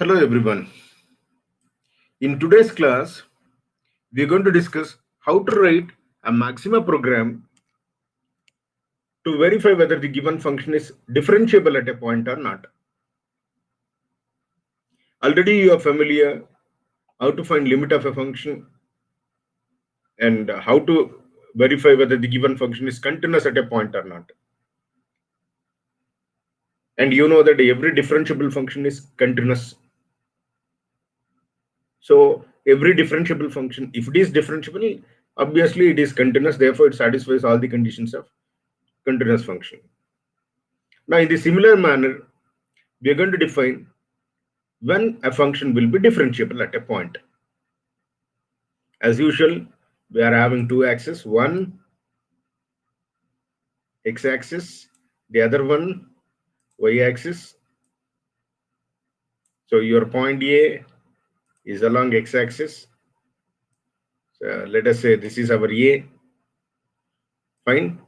Hello everyone. In today's class, we are going to discuss how to write a Maxima program to verify whether the given function is differentiable at a point or not. Already you are familiar how to find limit of a function and how to verify whether the given function is continuous at a point or not. And you know that every differentiable function is continuous. So every differentiable function, if it is differentiable, obviously it is continuous, therefore it satisfies all the conditions of continuous function. Now, in the similar manner, we are going to define when a function will be differentiable at a point. As usual, we are having two axes, one x-axis, the other one y-axis. So your point A is along x-axis. So let us say this is our A. Fine.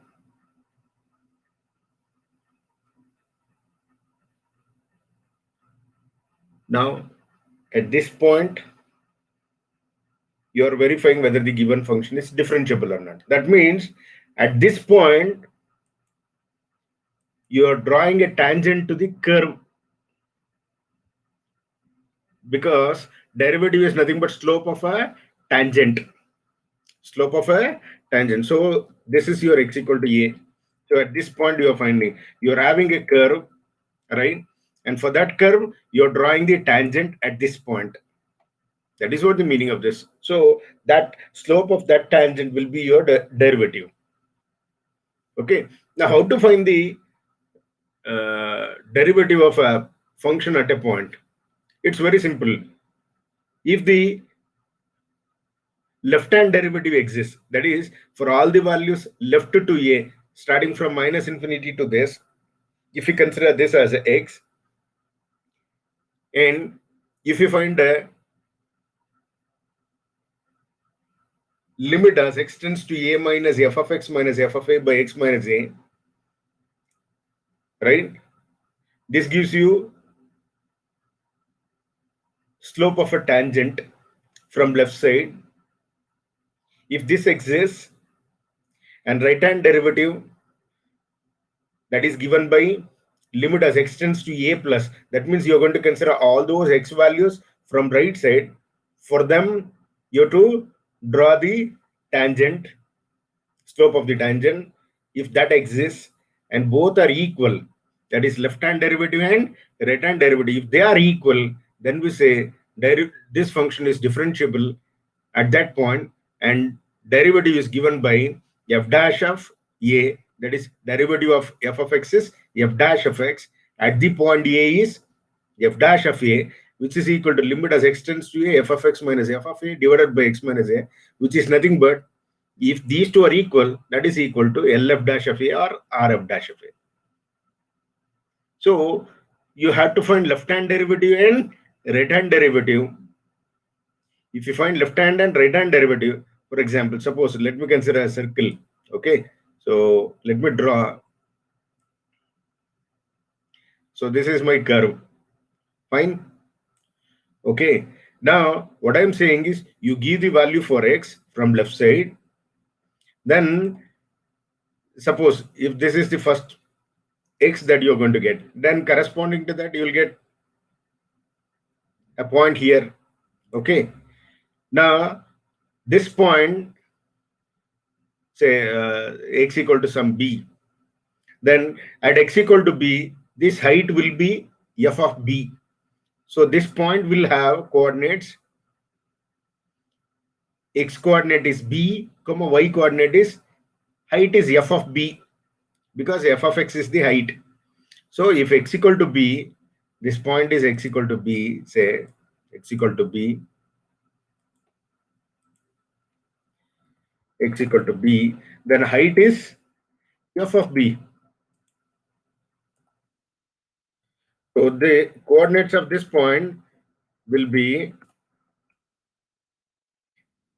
Now, at this point, you are verifying whether the given function is differentiable or not. That means at this point, you are drawing a tangent to the curve, because derivative is nothing but slope of a tangent. So this is your x equal to a. So at this point you are finding, you are having a curve, right? And for that curve, you're drawing the tangent at this point. That is what the meaning of this. So that slope of that tangent will be your derivative. Okay. Now how to find the derivative of a function at a point? It's very simple. If the left-hand derivative exists, that is, for all the values left to a, starting from minus infinity to this, if you consider this as a x, and if you find a limit as x tends to a minus f of x minus f of a by x minus a, right? This gives you slope of a tangent from left side. If this exists, and right-hand derivative, that is given by limit as x tends to a plus, that means you're going to consider all those x values from right side. For them, you have to draw the tangent, slope of the tangent. If that exists and both are equal, that is left-hand derivative and right-hand derivative, if they are equal, then we say this function is differentiable at that point, and derivative is given by f dash of a, that is derivative of f of x is f dash of x at the point a is f dash of a, which is equal to limit as x tends to a f of x minus f of a divided by x minus a, which is nothing but, if these two are equal, that is equal to LF dash of A or RF dash of A. So you have to find left-hand derivative and right-hand derivative. If you find left-hand and right-hand derivative, for example, suppose let me consider a circle. Okay, so let me draw. So this is my curve. Fine. Okay. Now what I'm saying is, you give the value for x from left side. Then suppose if this is the first x that you're going to get, then corresponding to that you will get a point here. Okay, now this point, say x equal to some b, then at x equal to b, this height will be f of b. So this point will have coordinates, x coordinate is b, comma y coordinate is, height is f of b, because f of x is the height. So if x equal to b, this point is x equal to b, say x equal to b, x equal to b, then height is f of b. So the coordinates of this point will be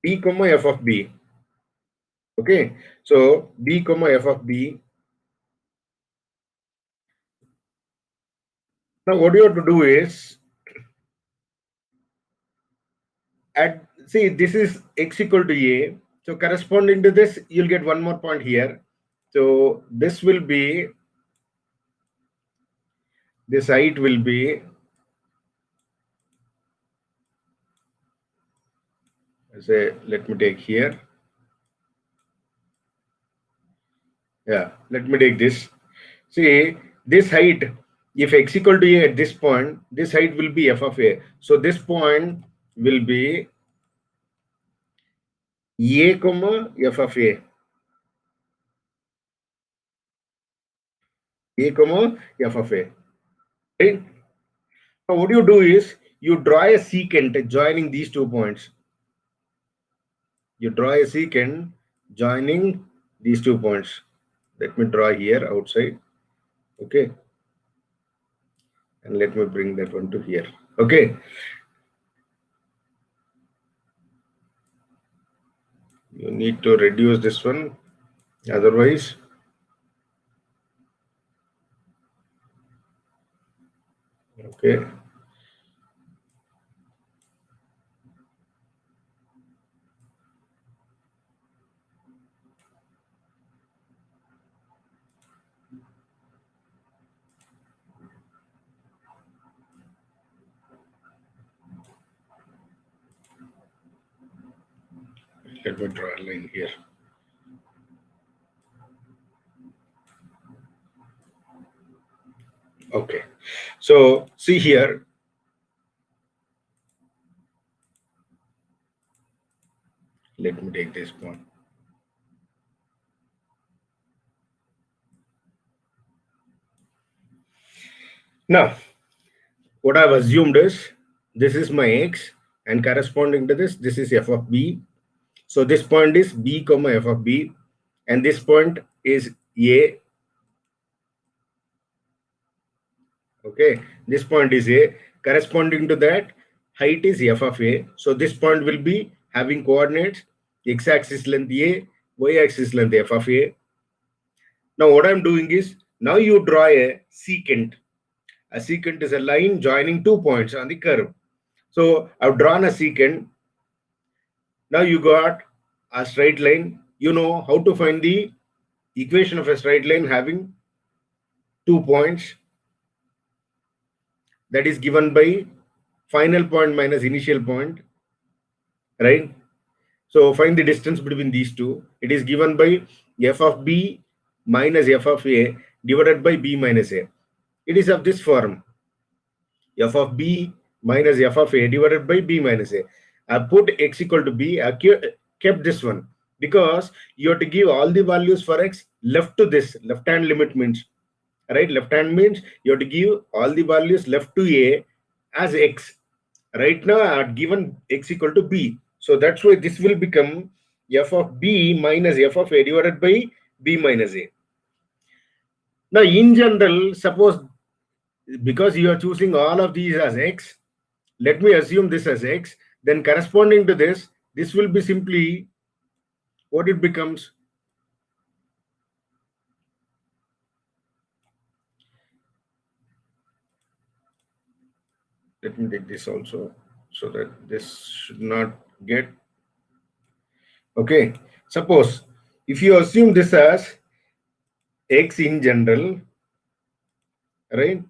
b comma f of b. Okay, so b comma f of b. Now what you have to do is, at, see, this is x equal to a. So corresponding to this, you'll get one more point here. So this will be, this height will be, say, let me take here. Yeah, let me take this. See, this height, if x equal to a at this point, this height will be f of a. So this point will be a comma f of a. A comma f of a. Right? Now what you do is you draw a secant joining these 2 points. You draw a secant joining these 2 points. Let me draw here outside. Okay. And let me bring that one to here. Okay. You need to reduce this one. Otherwise, okay. Let me draw a line here. Okay. So see here. Let me take this point. Now, what I've assumed is this is my x, and corresponding to this, this is f of b. So this point is b comma f of b, and this point is a. Okay, this point is a. Corresponding to that, height is f of a. So this point will be having coordinates x-axis length a, y-axis length f of a. Now what I'm doing is, now you draw a secant. A secant is a line joining 2 points on the curve. So I've drawn a secant. Now you got a straight line. You know how to find the equation of a straight line having 2 points. That is given by final point minus initial point, right? So find the distance between these two. It is given by f of b minus f of a divided by b minus a. It is of this form. F of b minus f of a divided by b minus a. I put x equal to b. I kept this one because you have to give all the values for x left to this. Left hand limit means, right? Left hand means you have to give all the values left to a as x. Right now I had given x equal to b. So that's why this will become f of b minus f of a divided by b minus a. Now in general, suppose because you are choosing all of these as x, let me assume this as x, then corresponding to this will be simply what it becomes. Let me take this also so that this should not get. Okay, suppose if you assume this as x in general, right?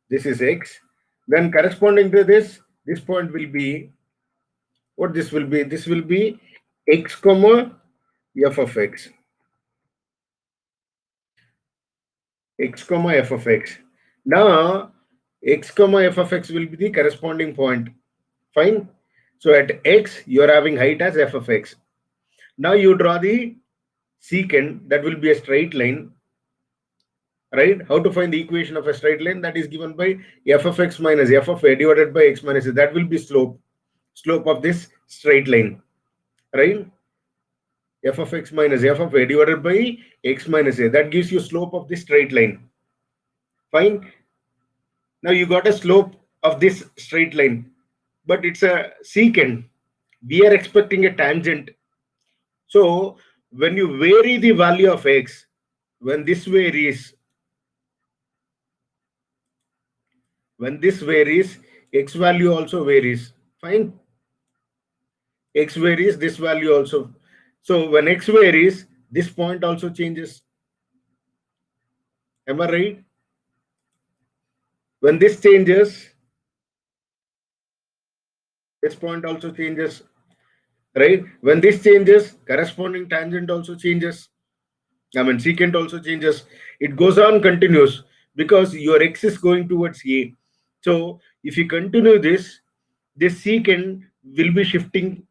This is x, then corresponding to this point will be what this will be. This will be x comma f of x. X comma f of x. Now x comma f of x will be the corresponding point. Fine. So at x you are having height as f of x. Now you draw the secant, that will be a straight line, right? How to find the equation of a straight line? That is given by f of x minus f of a divided by x minus a. That will be slope of this straight line, right? F of x minus f of a divided by x minus a. That gives you slope of this straight line. Fine. Now you got a slope of this straight line, but it's a secant. We are expecting a tangent. So when you vary the value of x, when this varies, x value also varies. Fine. X varies, this value also. So when X varies, this point also changes. Am I right? When this changes, this point also changes, right? When this changes, corresponding tangent also changes. I mean, secant also changes. It goes on continuous because your X is going towards A. So if you continue this secant will be shifting,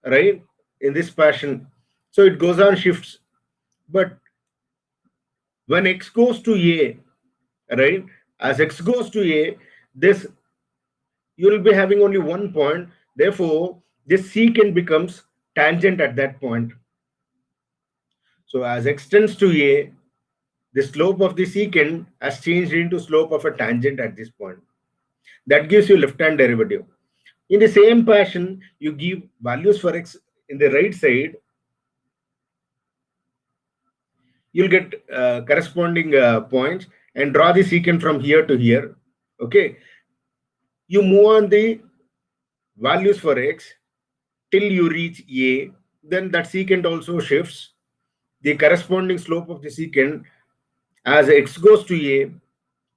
right, in this fashion. So it goes on shifts. But when X goes to A, right, as X goes to A, this you will be having only one point. Therefore, this secant becomes tangent at that point. So as X tends to A, the slope of the secant has changed into slope of a tangent at this point. That gives you left-hand derivative. In the same fashion, you give values for X in the right side, you'll get corresponding points and draw the secant from here to here. Okay. You move on the values for X till you reach A, then that secant also shifts. The corresponding slope of the secant as X goes to A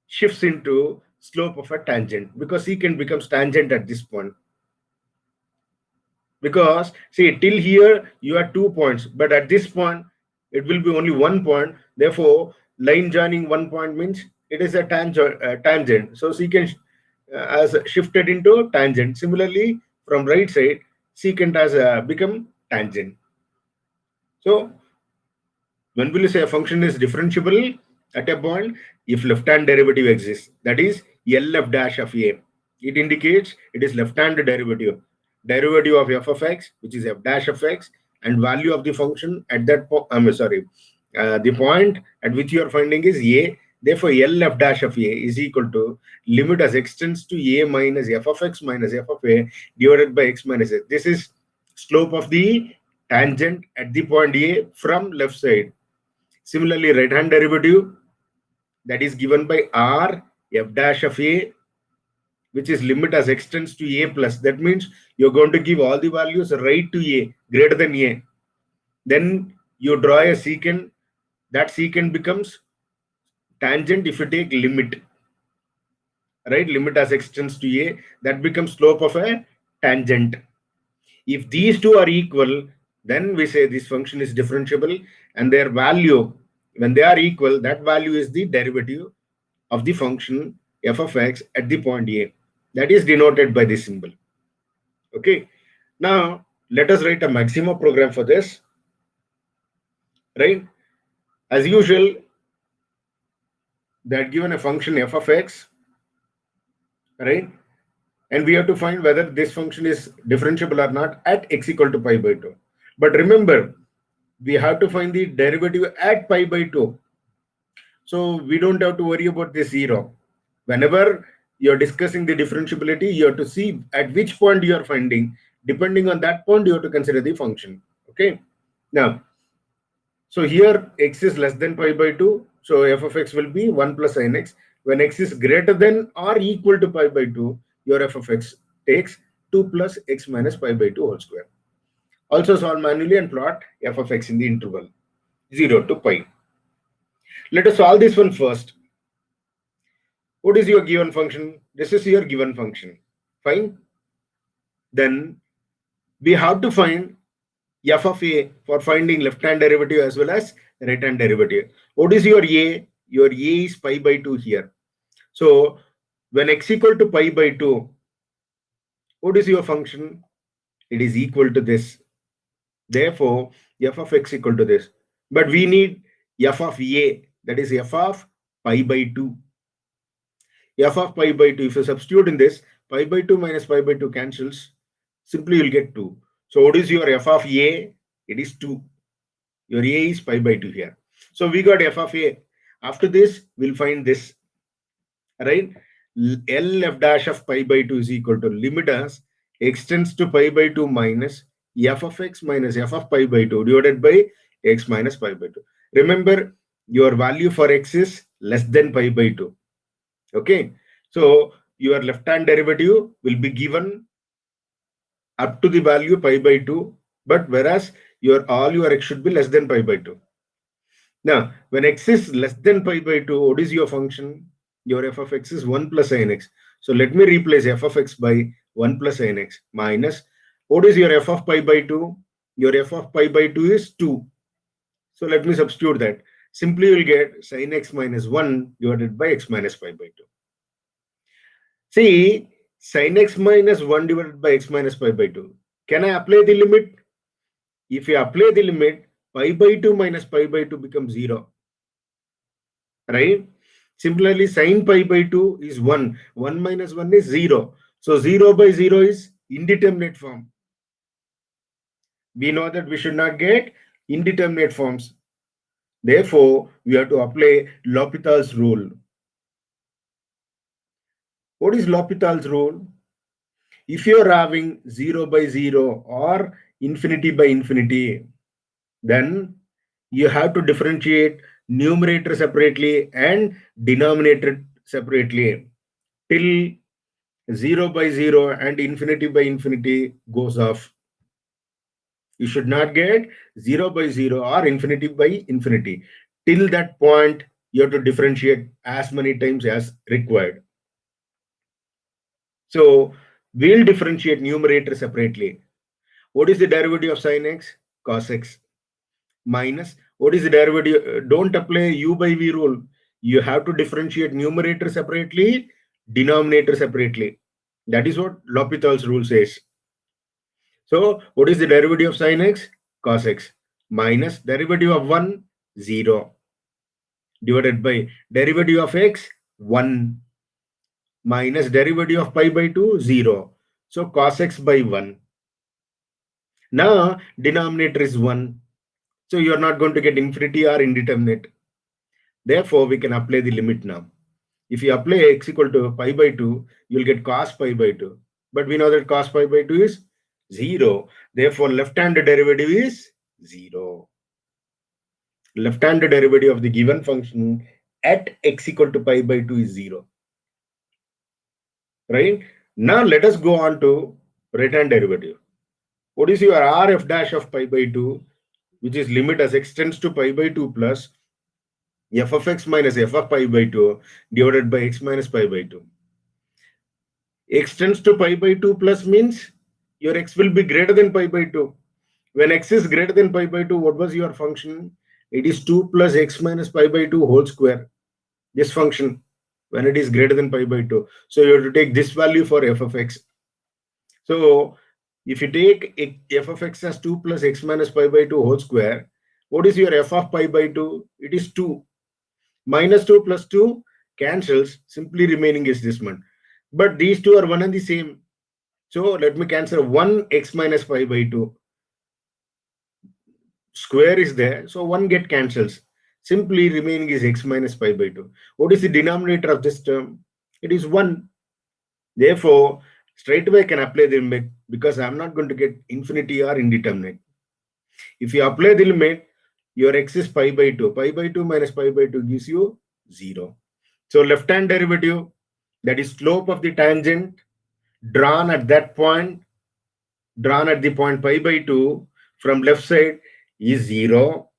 shifts into slope of a tangent because secant becomes tangent at this point. Because see, till here you have 2 points, but at this point it will be only 1 point. Therefore, line joining 1 point means it is a tangent. So secant has shifted into tangent. Similarly, from right side, secant has become tangent. So when will you say a function is differentiable at a point? If left-hand derivative exists, that is LF dash of A. It indicates it is left-hand derivative. Derivative of f of x, which is f dash of x, and value of the function at that point. The point at which you are finding is A. Therefore, LF dash of A is equal to limit as x tends to A minus f of x minus f of A divided by x minus A. This is slope of the tangent at the point A from left side. Similarly, right-hand derivative, that is given by R f dash of A, which is limit as x tends to A plus. That means you're going to give all the values right to A, greater than A. Then you draw a secant. That secant becomes tangent if you take limit. Right? Limit as x tends to A. That becomes slope of a tangent. If these two are equal, then we say this function is differentiable, and their value, when they are equal, that value is the derivative of the function f of x at the point A. That is denoted by this symbol. Okay. Now, let us write a maximum program for this. Right? As usual, they are given a function f of x. Right? And we have to find whether this function is differentiable or not at x equal to pi by 2. But remember, we have to find the derivative at pi by 2. So we don't have to worry about this 0. Whenever you're discussing the differentiability, you have to see at which point you are finding. Depending on that point, you have to consider the function. Okay. Now, so here x is less than pi by 2. So f of x will be 1 plus sin x. When x is greater than or equal to pi by 2, your f of x takes 2 plus x minus pi by 2 whole square. Also solve manually and plot f of x in the interval 0 to pi. Let us solve this one first. What is your given function? This is your given function. Fine. Then we have to find f of a for finding left-hand derivative as well as right-hand derivative. What is your a? Your a is pi by 2 here. So when x equal to pi by 2, what is your function? It is equal to this. Therefore, f of x equal to this. But we need f of a, that is f of pi by 2. F of pi by 2, if you substitute in this, pi by 2 minus pi by 2 cancels. Simply you'll get 2. So what is your f of a? It is 2. Your a is pi by 2 here. So we got f of a. After this, we'll find this. Right? L f dash of pi by 2 is equal to limit as x tends to pi by 2 minus f of x minus f of pi by 2 divided by x minus pi by 2. Remember, your value for x is less than pi by 2. Okay. So your left-hand derivative will be given up to the value pi by 2, but whereas all your x should be less than pi by 2. Now, when x is less than pi by 2, what is your function? Your f of x is 1 plus sin x. So let me replace f of x by 1 plus sin x minus, what is your f of pi by 2? Your f of pi by 2 is 2. So let me substitute that. Simply you will get sin x minus 1 divided by x minus pi by 2. See, sin x minus 1 divided by x minus pi by 2. Can I apply the limit? If you apply the limit, pi by 2 minus pi by 2 becomes 0. Right? Similarly, sin pi by 2 is 1. 1 minus 1 is 0. So 0 by 0 is indeterminate form. We know that we should not get indeterminate forms. Therefore, we have to apply L'Hopital's rule. What is L'Hopital's rule? If you are having 0 by 0 or infinity by infinity, then you have to differentiate numerator separately and denominator separately till 0 by 0 and infinity by infinity goes off. You should not get 0 by 0 or infinity by infinity. Till that point, you have to differentiate as many times as required. So we'll differentiate numerator separately. What is the derivative of sin x? Cos x. Minus, what is the derivative? Don't apply u by v rule. You have to differentiate numerator separately, denominator separately. That is what L'Hopital's rule says. So what is the derivative of sin x? Cos x. Minus derivative of 1, 0. Divided by derivative of x, 1. Minus derivative of pi by 2, 0. So cos x by 1. Now denominator is 1. So you are not going to get infinity or indeterminate. Therefore, we can apply the limit now. If you apply x equal to pi by 2, you will get cos pi by 2. But we know that cos pi by 2 is 0. Therefore, left-hand derivative is 0. Left-hand derivative of the given function at x equal to pi by 2 is 0. Right? Now, let us go on to right-hand derivative. What is your rf dash of pi by 2, which is limit as x tends to pi by 2 plus f of x minus f of pi by 2 divided by x minus pi by 2. X tends to pi by 2 plus means your x will be greater than pi by 2. When x is greater than pi by 2, what was your function? It is 2 plus x minus pi by 2 whole square. This function, when it is greater than pi by 2. So you have to take this value for f of x. So if you take f of x as 2 plus x minus pi by 2 whole square, what is your f of pi by 2? It is 2. Minus 2 plus 2 cancels, simply remaining is this one. But these two are one and the same. So let me cancel 1 x minus pi by 2. Square is there, so 1 get cancels. Simply remaining is x minus pi by 2. What is the denominator of this term? It is 1. Therefore, straight away I can apply the limit because I'm not going to get infinity or indeterminate. If you apply the limit, your x is pi by 2. Pi by 2 minus pi by 2 gives you 0. So left-hand derivative, that is slope of the tangent drawn at that point, drawn at the point pi by 2 from left side is 0.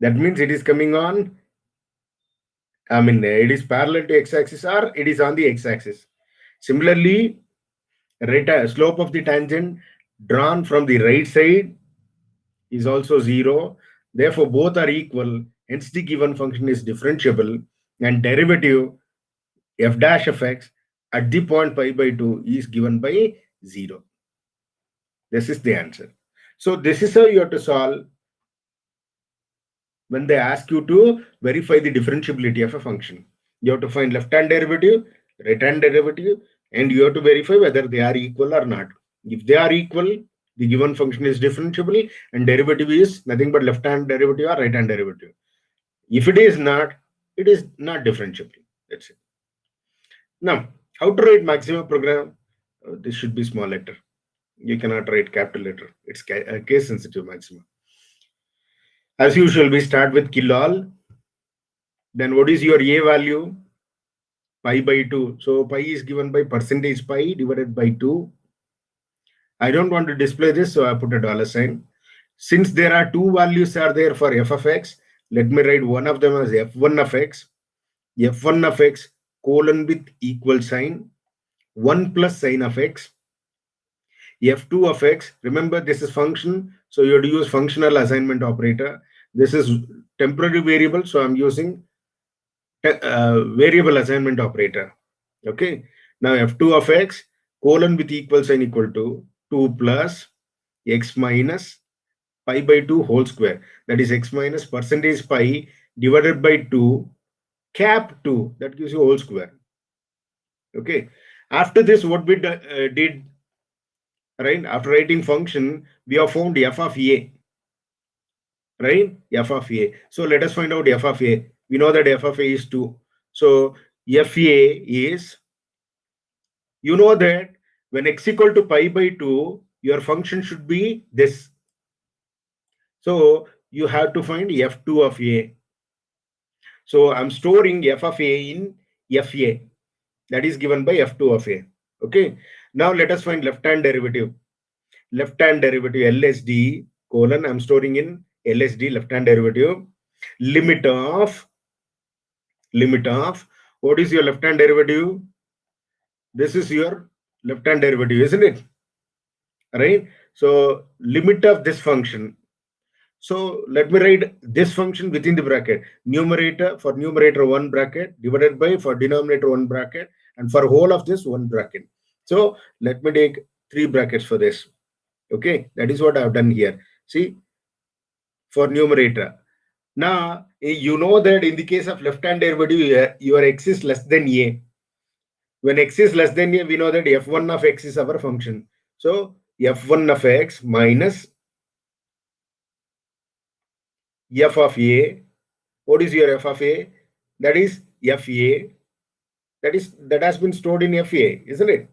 That means it is coming on, it is parallel to x-axis or it is on the x-axis. Similarly, slope of the tangent drawn from the right side is also 0. Therefore, both are equal. Hence, the given function is differentiable and derivative f dash of x at the point pi by 2 is given by 0. This is the answer. So this is how you have to solve when they ask you to verify the differentiability of a function. You have to find left-hand derivative, right-hand derivative, and you have to verify whether they are equal or not. If they are equal, the given function is differentiable and derivative is nothing but left-hand derivative or right-hand derivative. If it is not differentiable. That's it. Now, how to write maximum program? This should be small letter. You cannot write capital letter. It's case sensitive maximum. As usual, we start with kill all. Then what is your a value? Pi by 2. So pi is given by percentage pi divided by 2. I don't want to display this, so I put a dollar sign. Since there are two values are there for f of x, let me write one of them as f1 of x, f1 of x colon with equal sign, 1 plus sign of x, f2 of x. Remember, this is function, so you have to use functional assignment operator. This is temporary variable, so I'm using variable assignment operator. Okay, now f2 of x colon with equal sign equal to 2 plus x minus pi by 2 whole square, that is x minus percentage pi divided by 2 cap 2, that gives you whole square. Okay, after this what we did, right, after writing function we have found f of a, right, f of a. So let us find out f of a. We know that f of a is 2, so f a is, you know that when x equal to pi by 2 your function should be this, so you have to find f2 of a. So I'm storing f of a in fa, that is given by f2 of a. Okay, now let us find left hand derivative. Left hand derivative LSD colon, I'm storing in LSD left hand derivative, limit of what is your left hand derivative? This is your left hand derivative, isn't it? Right, so limit of this function. So let me write this function within the bracket. Numerator, for numerator 1 bracket, divided by for denominator 1 bracket, and for whole of this 1 bracket. So let me take 3 brackets for this. Okay, that is what I have done here. See, for numerator. Now, you know that in the case of left-hand derivative, your x is less than a. When x is less than a, we know that f1 of x is our function. So f1 of x minus f of a. What is your f of a? That is fa. That has been stored in fa, isn't it?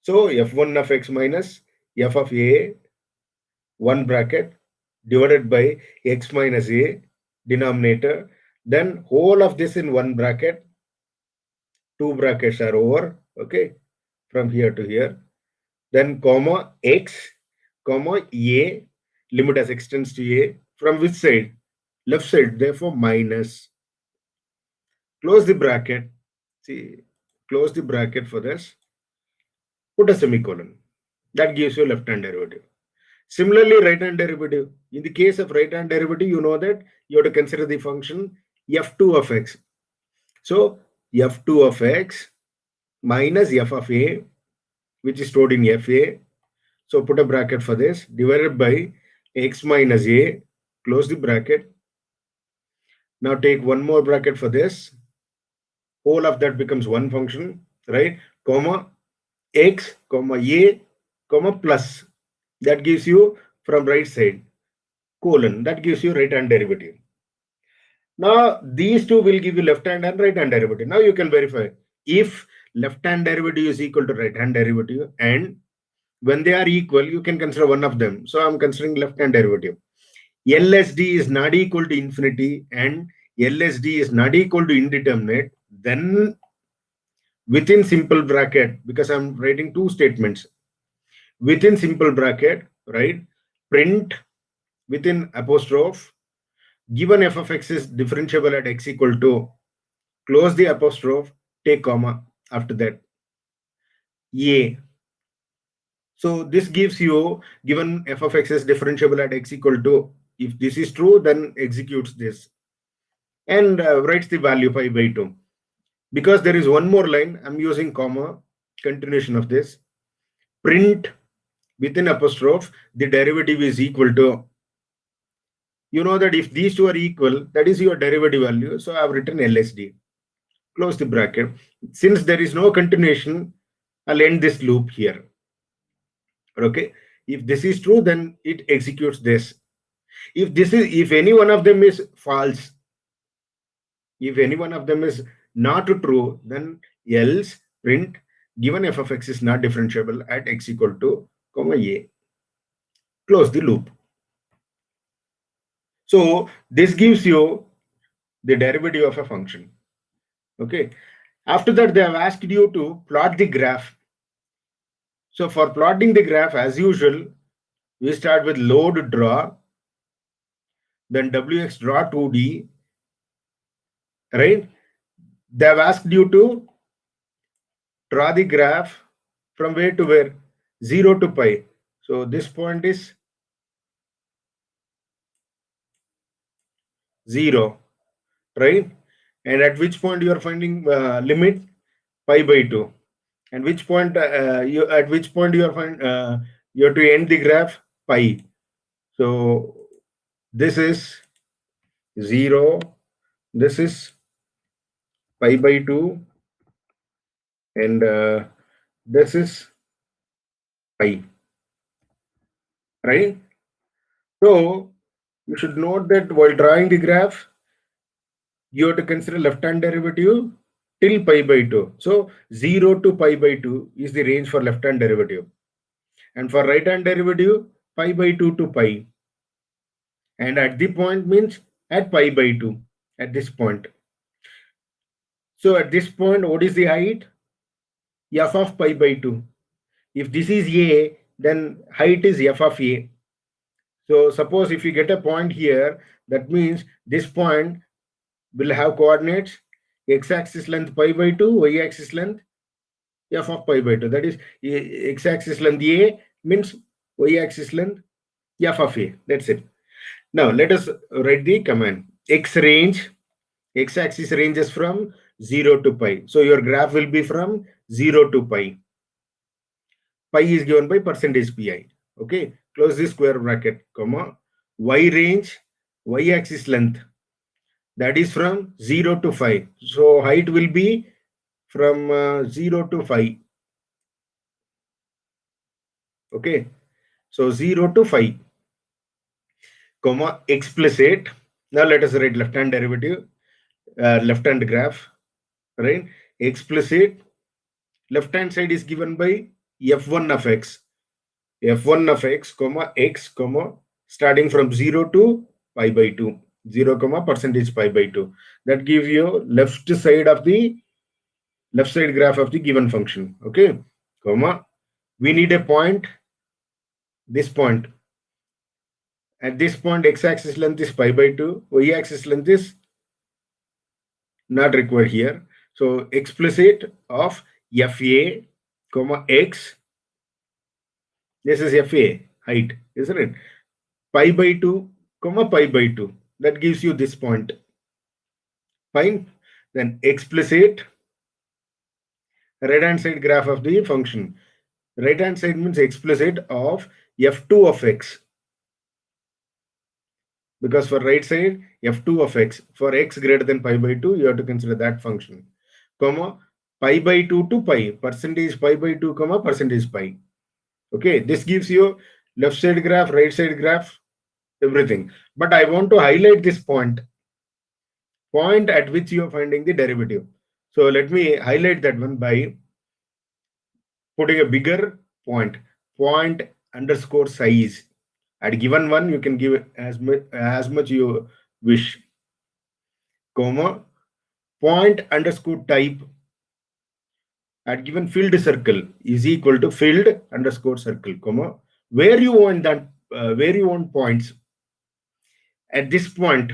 So f1 of x minus f of a 1 bracket divided by x minus a denominator. Then whole of this in 1 bracket. 2 brackets are over. Okay, from here to here. Then comma x comma a, limit as extends to a, from which side? Left side, therefore minus. Close the bracket. See, close the bracket for this. Put a semicolon. That gives you left hand derivative. Similarly, right hand derivative. In the case of right hand derivative, you know that you have to consider the function f2 of x. So f2 of x minus f of a, which is stored in fa. So put a bracket for this, divided by x minus a, close the bracket. Now take one more bracket for this. Whole of that becomes one function, right? Comma x, comma a, comma plus. That gives you from right side, colon. That gives you right hand derivative. Now these two will give you left hand and right hand derivative. Now you can verify if left hand derivative is equal to right hand derivative, and when they are equal, you can consider one of them. So I'm considering left hand derivative. LSD is not equal to infinity and LSD is not equal to indeterminate, then within simple bracket, because I'm writing two statements, within simple bracket, right, print within apostrophe, given f of x is differentiable at x equal to, close the apostrophe, take comma after that, a. So this gives you, given f of x is differentiable at x equal to, if this is true, then executes this and writes the value pi by 2. Because there is one more line, I'm using comma, continuation of this, print within apostrophe, the derivative is equal to, you know that if these two are equal, that is your derivative value. So I've written LSD. Close the bracket. Since there is no continuation, I'll end this loop here. Okay. If this is true, then it executes this. If any one of them is false, if any one of them is not true, then else print given f of x is not differentiable at x equal to comma a. Close the loop. So this gives you the derivative of a function. Okay. After that, they have asked you to plot the graph. So for plotting the graph, as usual, we start with load draw, then WX draw 2D, right? They have asked you to draw the graph from where to where? 0 to pi. So this point is 0, right? And at which point you are finding limit pi by 2. And which point at which point you are you have to end the graph pi. So this is 0, this is pi by 2, and this is pi, right? So you should note that while drawing the graph, you have to consider left-hand derivative till pi by 2. So 0 to pi by 2 is the range for left-hand derivative. And for right-hand derivative, pi by 2 to pi. And at the point means at pi by 2, at this point. So at this point, what is the height? F of pi by 2. If this is a, then height is f of a. So suppose if you get a point here, that means this point will have coordinates x-axis length pi by 2, y-axis length f of pi by 2. That is x-axis length a means y-axis length f of a. That's it. Now let us write the command. X range, x-axis ranges from 0 to pi. So your graph will be from 0 to pi. Pi is given by percentage pi. Okay, close the square bracket, comma. Y range, y-axis length, that is from 0 to 5. So height will be from 0 to 5. Okay, so 0 to 5, comma, explicit. Now let us write left-hand derivative, left-hand graph, right? Explicit, left-hand side is given by f1 of x. f1 of x, comma, x, comma, starting from 0 to pi by 2. 0, comma, percentage pi by 2. That gives you left side graph of the given function. Okay, comma, we need a point, this point. At this point, x-axis length is pi by 2, y-axis length is not required here. So explicit of fa, comma, x, this is fa, height, isn't it? Pi by 2, comma, pi by 2. That gives you this point. Fine. Then explicit right-hand side graph of the function. Right-hand side means explicit of f2 of x. Because for right side, f2 of x, for x greater than pi by 2, you have to consider that function. Comma, pi by 2 to pi, percentage pi by 2, comma, percentage pi. Okay, this gives you left side graph, right side graph, everything. But I want to highlight this point at which you are finding the derivative. So let me highlight that one by putting a bigger point underscore size. At given one, you can give as much you wish, comma, point underscore type at given filled circle is equal to filled underscore circle, comma, where you want that, where you want points at this point.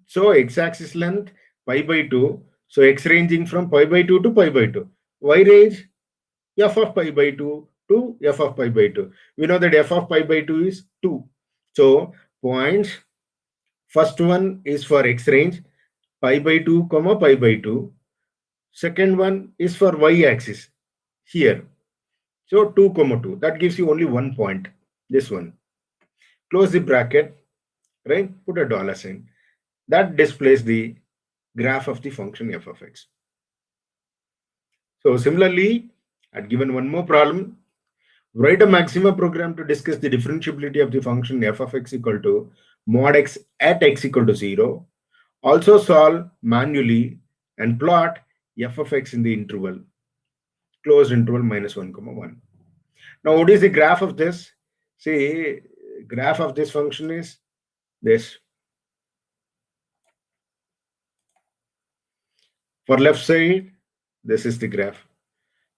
So x-axis length pi by 2. So x ranging from pi by 2 to pi by 2. Y range f of pi by 2 to f of pi by 2. We know that f of pi by 2 is 2. So points, first one is for x range pi by 2, comma, pi by 2. Second one is for y-axis here. So 2, comma 2. That gives you only one point. This one. Close the bracket, right? Put a dollar sign. That displays the graph of the function f of x. So similarly, I'd given one more problem. Write a Maxima program to discuss the differentiability of the function f of x equal to mod x at x equal to 0. Also solve manually and plot f of x in the interval, closed interval -1, 1. Now, what is the graph of this? See, graph of this function is this. For left side, this is the graph.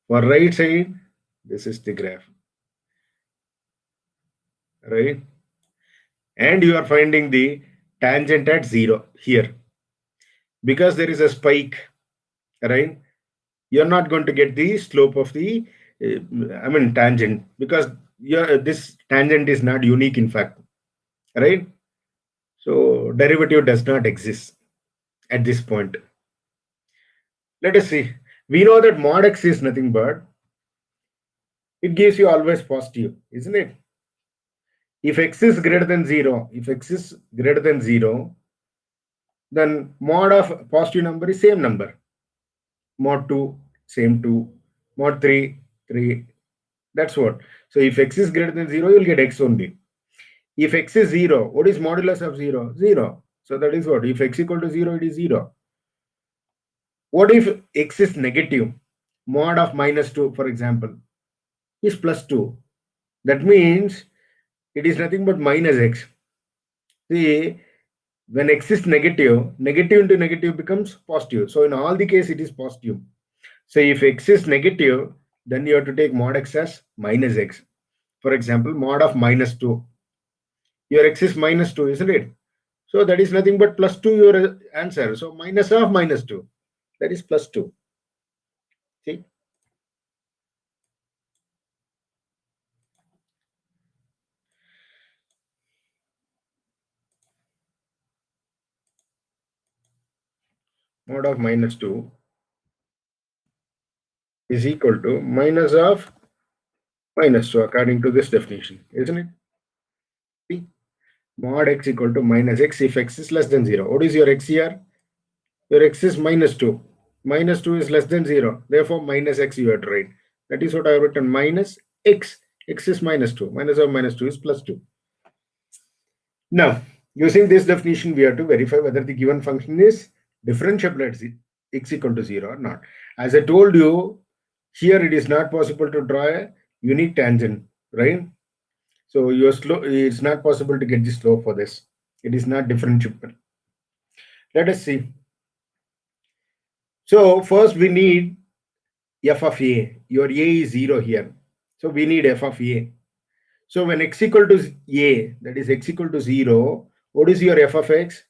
For right side, this is the graph. right? And you are finding the tangent at 0 here. Because there is a spike, right? You're not going to get the slope of the, tangent, because this tangent is not unique, in fact, right? So derivative does not exist at this point. Let us see. We know that mod x is nothing but, it gives you always positive, isn't it? If x is greater than 0, then mod of positive number is same number. Mod 2, same 2. Mod 3, 3. That's what. So if x is greater than 0, you'll get x only. If x is 0, what is modulus of 0? 0. So that is what? If x equal to 0, it is 0. What if x is negative? Mod of minus 2, for example, is plus 2. That means it is nothing but minus x. See, when x is negative, negative into negative becomes positive. So in all the case, it is positive. So if x is negative, then you have to take mod x as minus x. For example, mod of minus 2. Your x is minus 2, isn't it? So that is nothing but plus 2, your answer. So minus of minus 2, that is plus 2. See? Mod of minus 2 is equal to minus of minus 2 according to this definition, isn't it? See? Mod x equal to minus x if x is less than 0. What is your x here? Your x is minus 2. Minus 2 is less than 0. Therefore, minus x you have to write. That is what I have written, minus x. X is minus 2. Minus of minus 2 is plus 2. Now, using this definition, we have to verify whether the given function is differentiable at x equal to 0 or not. As I told you, here it is not possible to draw a unique tangent, right? So your slope, it's not possible to get the slope for this. It is not differentiable. Let us see. So first we need f of a. Your a is 0 here. So we need f of a. So when x equal to a, that is x equal to 0, what is your f of x?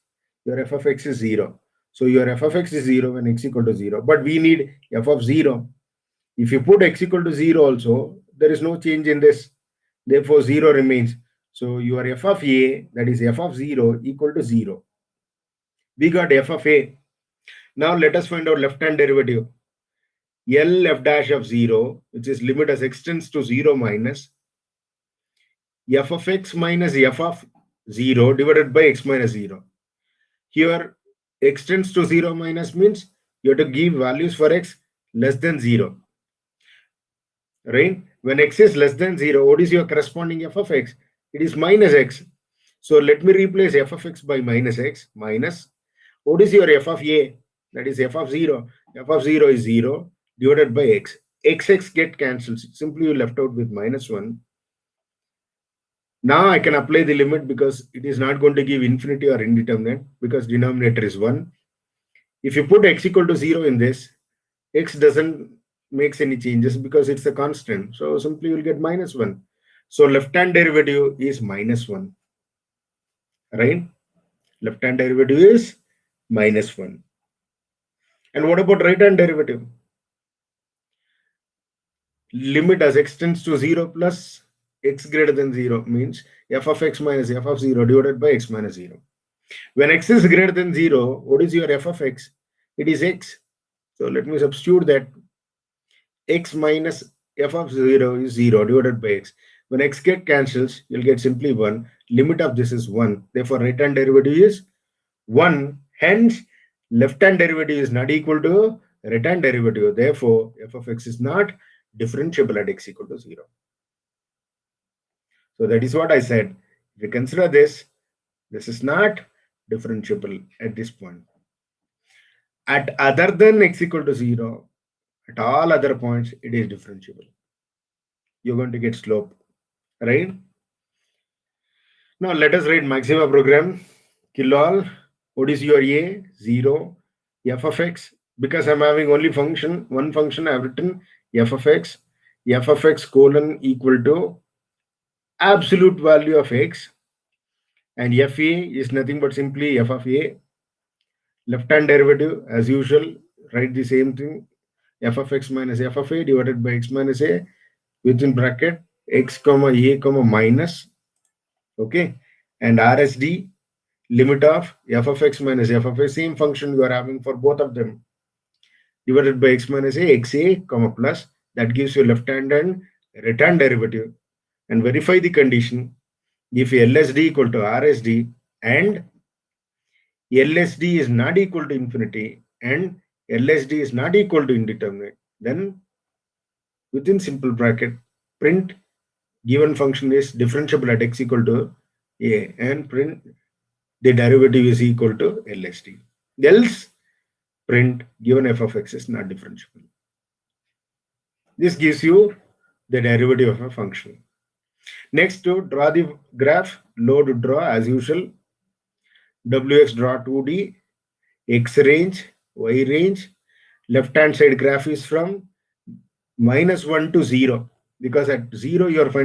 Your f of x is 0. So your f of x is 0 when x equal to 0. But we need f of 0. If you put x equal to 0 also, there is no change in this. Therefore, 0 remains. So your f of a, that is f of 0, equal to 0. We got f of a. Now let us find out left-hand derivative. L f dash of 0, which is limit as x tends to 0 minus f of x minus f of 0 divided by x minus 0. Here, x tends to 0 minus means you have to give values for x less than 0. Right? When x is less than 0, what is your corresponding f of x? It is minus x. So let me replace f of x by minus x minus. What is your f of a? That is f of 0. F of 0 is 0 divided by x. X get cancelled. Simply you left out with minus 1. Now I can apply the limit because it is not going to give infinity or indeterminate because denominator is 1. If you put x equal to 0 in this, x doesn't makes any changes because it's a constant. So simply you'll get minus 1. So left-hand derivative is minus 1. Right? Left-hand derivative is minus 1. And what about right-hand derivative? Limit as x tends to 0 plus x greater than 0 means f of x minus f of 0 divided by x minus 0. When x is greater than 0, what is your f of x? It is x. So let me substitute that. X minus f of 0 is 0 divided by x. When x get cancels, you'll get simply 1. Limit of this is 1. Therefore, right-hand derivative is 1. Hence, left-hand derivative is not equal to right-hand derivative. Therefore, f of x is not differentiable at x equal to 0. So that is what I said. If you consider this is not differentiable at this point. At other than x equal to 0, at all other points, it is differentiable. You're going to get slope, right? Now let us write maxima program. Kill all. What is your a? 0. F of x. Because I'm having only one function, I've written f of x colon equal to absolute value of x, and fa is nothing but simply f of a. Left hand derivative, as usual, write the same thing, f of x minus f of a divided by x minus a within bracket x comma a comma minus, okay, and rsd, limit of f of x minus f of a, same function you are having for both of them, divided by x minus a xa comma plus, that gives you left hand and right hand derivative, and verify the condition. If LSD equal to RSD and LSD is not equal to infinity and LSD is not equal to indeterminate, then within simple bracket print given function is differentiable at x equal to a, and print the derivative is equal to LSD. Else print given f of x is not differentiable. This gives you the derivative of a function. Next, to draw the graph, load draw as usual. Wx draw 2D, x range, y range. Left hand side graph is from -1 to 0, because at 0 you are finding